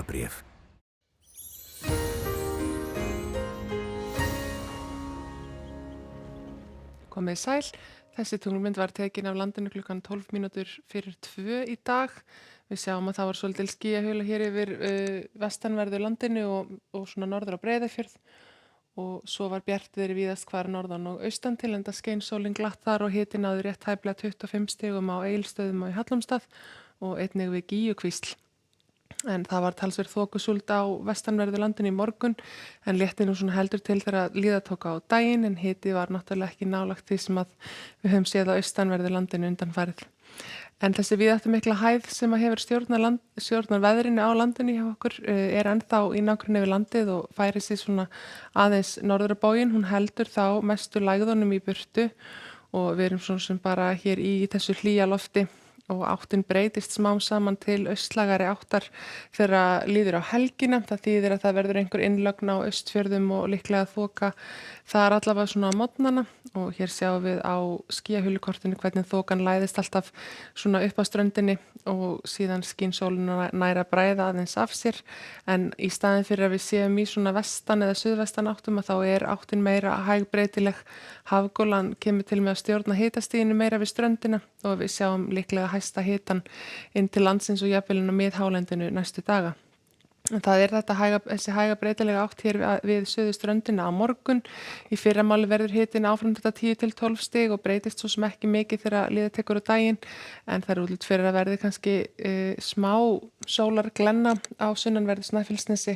Vegabréf. Komið sæl. Þessi tunglmynd var tekin af landinu klukkan 12 mínútur fyrir 2 í dag. Við sjáum að það var svolítil skýjahula hér yfir vestanverðu landinu og svona norður á Breiðafjörð. Og svo var bjartviðri víðast hvar norðan og austan til enda skein sólin glatt þar og hiti náði rétt tæplega 25 stigum á Egilsstöðum og í Hallormsstað og einnig við Gígjukvísl. En það var talsverð þokusúld á vestanverðu landinu í morgun en létti nú svona heldur til þegar líða tók á daginn en hiti var náttúrulega ekki nálægt því sem að við höfum séð á austanverðu landinu undanfarið. En þessi víðáttu mikla hæð sem að hefur stjórnar veðrinu á landinu hjá okkur er ennþá í nágrenni við landið og færi sig svona aðeins norður á bóginn. Hún heldur þá mestu lægðunum í burtu og við erum svona sem bara hér í þessu hlýja lofti og áttin breytist smám saman til austlægari áttar þegar líður á helgina. Það þýðir að það verður einhver innlögn á Austfjörðum og líklega þoka þar allavega svona á morgnana og hér sjáum við á skýjahulukortinu hvernig þokan læðist alltaf svona upp á ströndinni og síðan skín sólin nær að bræða aðeins af sér en í staðin fyrir að við séum í svona vestan eða suðvestan áttum að þá er áttin meira hægbreytileg. Hafgolan kemur til með að stjórna hitastiginu meira við ströndina og við sjáum líklega hæsta hitan inn til landsins og jafnvel inn á miðhálendinu næstu daga. En það er þessi hæga breytilega átt hér við suðurströndina á morgun. Í fyrramáli verður hitin áfram þetta 10 til 12 stig og breytist svo sem ekki mikið þegar líða tekur á daginn en það er útlit fyrir að verði kannski smá sólarglenna á sunnanverðu Snæfellsnesi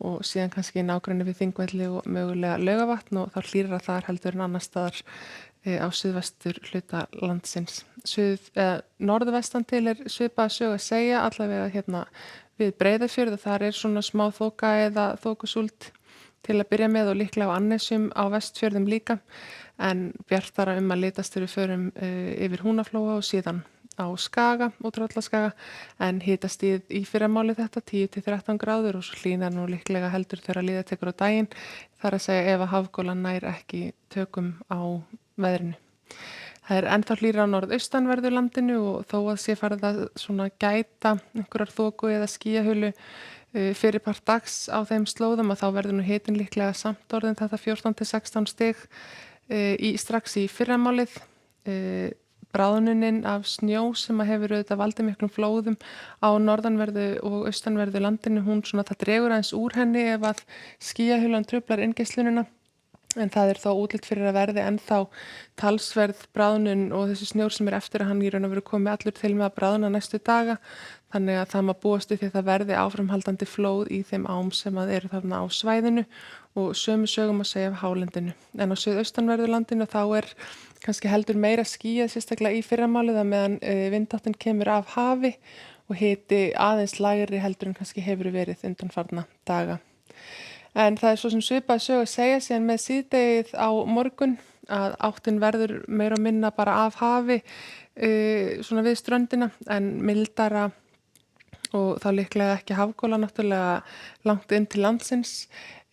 og síðan kannski nágrenni við Þingvelli og mögulega Laugarvatn og þá hlýrra þar heldur en annars staðar á suðvestur hluta landsins. Norðvestan til er svipaða sögu að segja, allavega hérna við Breiðafjörð og þar er svona smá þoka eða þokusúld til að byrja með og líklega á Annesjum á Vestfjörðum líka en bjartara að litast þegar við förum yfir Húnaflóa og síðan á Skaga og Tröllaskaga en hitastigið í fyrramáli þetta 10 til 13 gráður og svo hlýnar nú líklega heldur þegar líða tekur á daginn. Það er að segja ef að hafgolan nær ekki tökum á veðrinu. Það er ennþá hlýra á norðaustanverðu landinu og þó að sé farið að svona gæta einhverjar þoku eða skýjahulu fyrir part dags á þeim slóðum að þá verður nú hitin líklega samt orðin þetta 14 til 16 stig strax í fyrramálið. Bráðnunin af snjó sem að hefur auðvitað valdið miklum flóðum á norðanverðu og austanverðu landinu, hún svona það dregur aðeins úr henni ef að skýjahulan truflar inngeislunina. En það er þó útlit fyrir að verði ennþá talsverð bráðnun og þessi snjór sem er eftir að hann í raun og veru komið allur til með að bráðna næstu daga. Þannig að það má búast við því að það verði áframhaldandi flóð í þeim ám sem að eru þarna á svæðinu og sömu sögum að segja af hálendinu. En á suðaustanverðu landinu þá er kannski heldur meira skýjað sérstaklega í fyrramálið að meðan vindáttin kemur af hafi og hiti aðeins lægri heldur en kannski hefur verið undanfarna daga. En það er svo sem svipað sög að segja síðan með síðdegið á morgun að áttin verður meira og minna bara af hafi svona við ströndina en mildara og þá líklega ekki hafgola náttúrulega langt inn til landsins.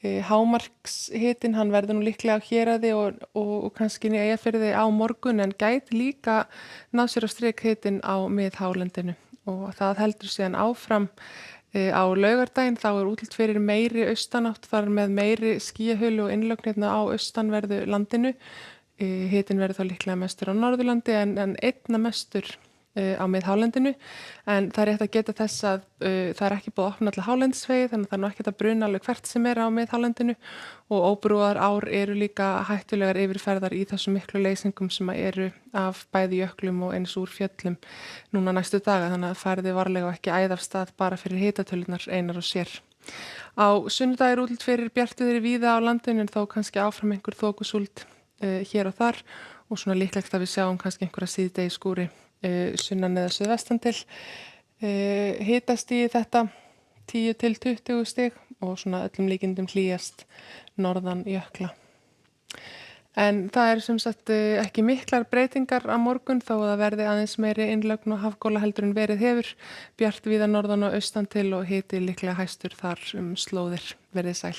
Hámarkshitin hann verður nú líklega á Héraði og kannski í Eyjafirði á morgun en gæti líka náð sér á strik hitin á miðhálendinu og það heldur síðan áfram. Á laugardaginn þá er útlit fyrir meiri austanátt þar með meiri skýjahulu og innlögn hérna á austanverðu landinu. Hitin verður þá líklega mestur á Norðurlandi en einna mestur á miðhálendinu en það er rétt að geta þess að það er ekki búið að opna alla hálendisvegi þannig að það er nú ekkert að bruna alveg hvert sem er á miðhálendinu og óbrúaðar ár eru líka hættulegar yfirferðar í þessum miklu leysingum sem eru af bæði jöklum og eins úr fjöllum núna næstu daga þannig að færði varlega og ekki æða af stað bara fyrir hitatölunar einar og sér. Á sunnudag er útlit fyrir bjartviðri víða á landinu en þó kannski áfram einhver þokusúld hér og þar og svona líklegt að við sjáum kannski einhverja síðdegisskúri sunnan eða suðvestan til hitast í þetta 10 til 20 stig og svona öllum líkindum hlýjast norðan jökla. En það er sem sagt ekki miklar breytingar á morgun þó að það verði aðeins meiri innlögn og hafgola heldur en verið hefur. Bjart víða norðan og austan til og hiti líklega hæstur þar slóðir. Verið sæl.